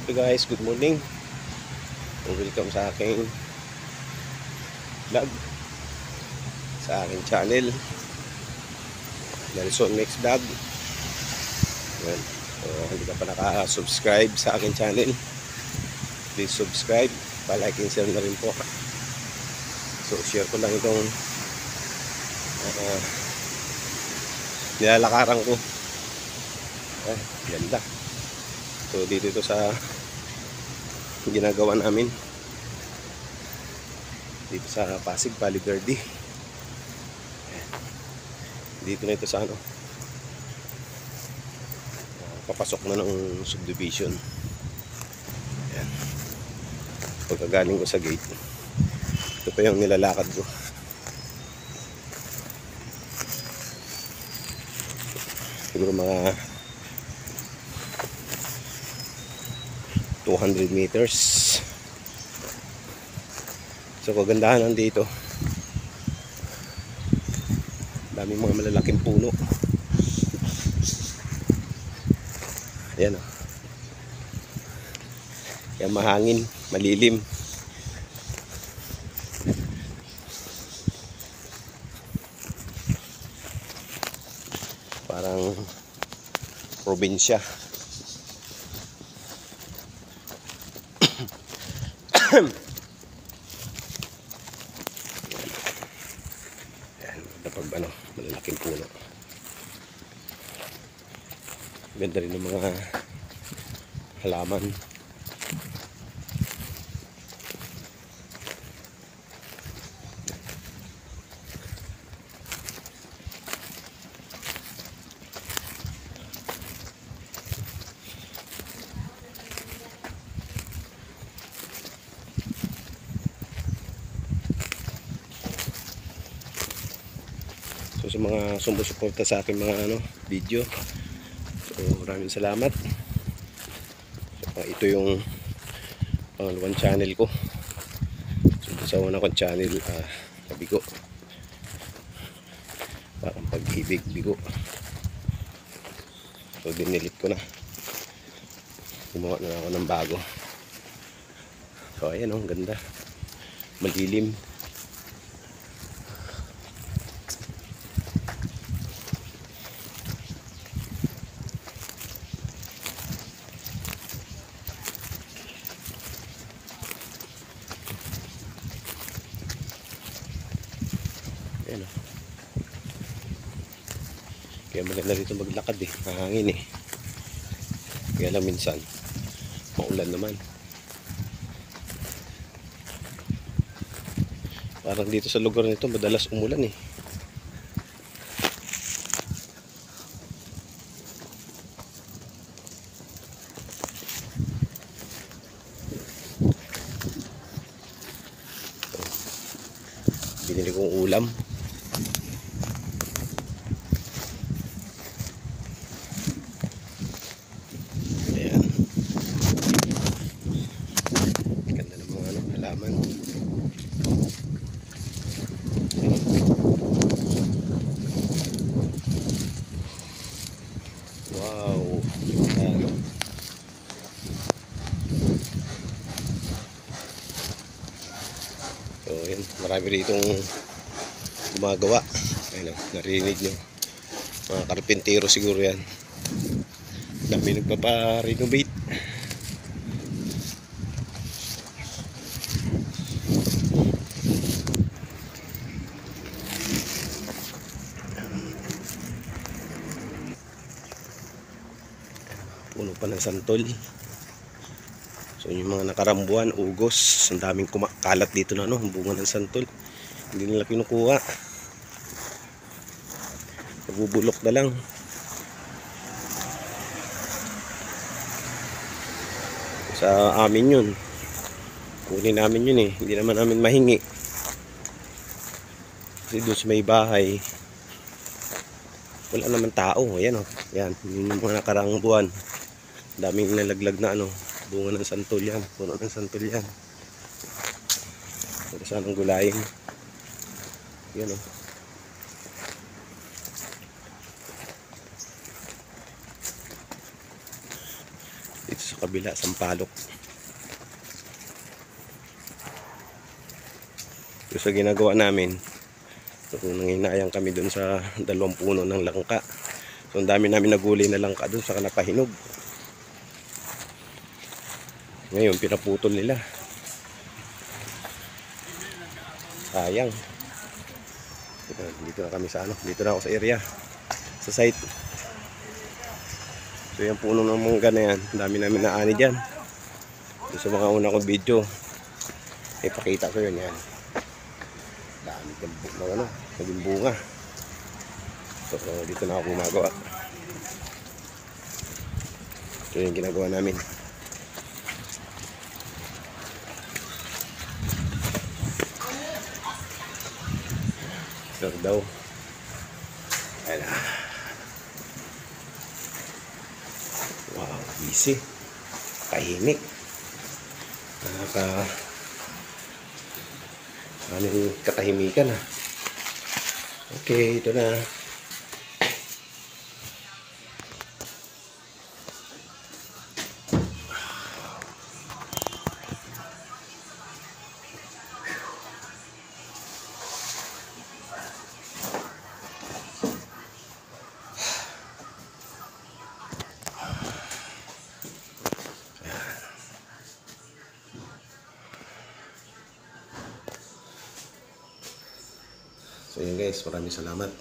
So guys, good morning. Welcome sa aking vlog, sa aking channel, Nelson Mix Vlog. Yan. So, hindi ka pa naka-subscribe sa aking channel, please subscribe, pa-like and share na rin po. So share ko lang itong nilalakaran ko. Ganda. So dito ito sa ginagawa namin dito sa Pasig, Valley Verde. Dito na ito sa papasok na ng subdivision. Ayan. Pagkagaling ko sa gate, ito pa yung nilalakad ko. Siguro mga 200 meters. So kagandahan nandito, daming mga malalaking puno. Ayan o. Kaya mahangin, malilim. Parang probinsya. Ayan, kapag malalaking puno. Ganda rin ng mga halaman. So sa mga sumusuporta sa aking mga video, so maraming salamat. So, ito yung pangalawang channel ko. So sa una kong channel, Bigo, parang Pag-ibig Bigo. So dinilit ko na, gumawa na ako ng bago. So ayan o, ganda, malilim. Ayan o. Kaya maganda dito maglakad mahangin kaya lang minsan maulan naman. Parang dito sa lugar nito madalas umulan Binili kong ulam. Ayan. Ganda ng mga halaman. Wow. Ayan. So yun, marami ritong gumagawa. Ayun, narinig nyo, mga karpintero siguro yan. Dami nagpapa-renovate. Puno pa ng santol. So yung mga nakarambuan, ugos, ang daming kumakalat dito na bunga ng santol. Hindi nila kinukuha, nabubulok na lang. Sa amin yun, kunin namin yun hindi naman namin mahingi. Kasi doon sa may bahay wala naman tao. Ayan yan, yun yung mga nakaraang buwan, daming nalaglag na bunga ng santol yan, puno ng santol yan. Pwede sanang gulayin. Yan dito sa kabila, Sampaloc. So sa ginagawa namin, so kung nanginayang kami dun sa 2 puno ng langka. So ang dami namin naguli na langka dun sa napahinog. Ngayon pinaputol nila. Sayang. Dito na kami sa dito na ako sa area, sa site. So yung puno ng mangga na yan, dami namin naani dyan. So, sa mga una kong video, ipakita ko yun yan. Dami ng naging bunga. So dito na ako gumagawa. So yung ginagawa namin. Sir daw. Ayan na. Wow, easy. Tahimik. Ano yung katahimikan ha. Okay, ito na. So yun guys, maraming salamat.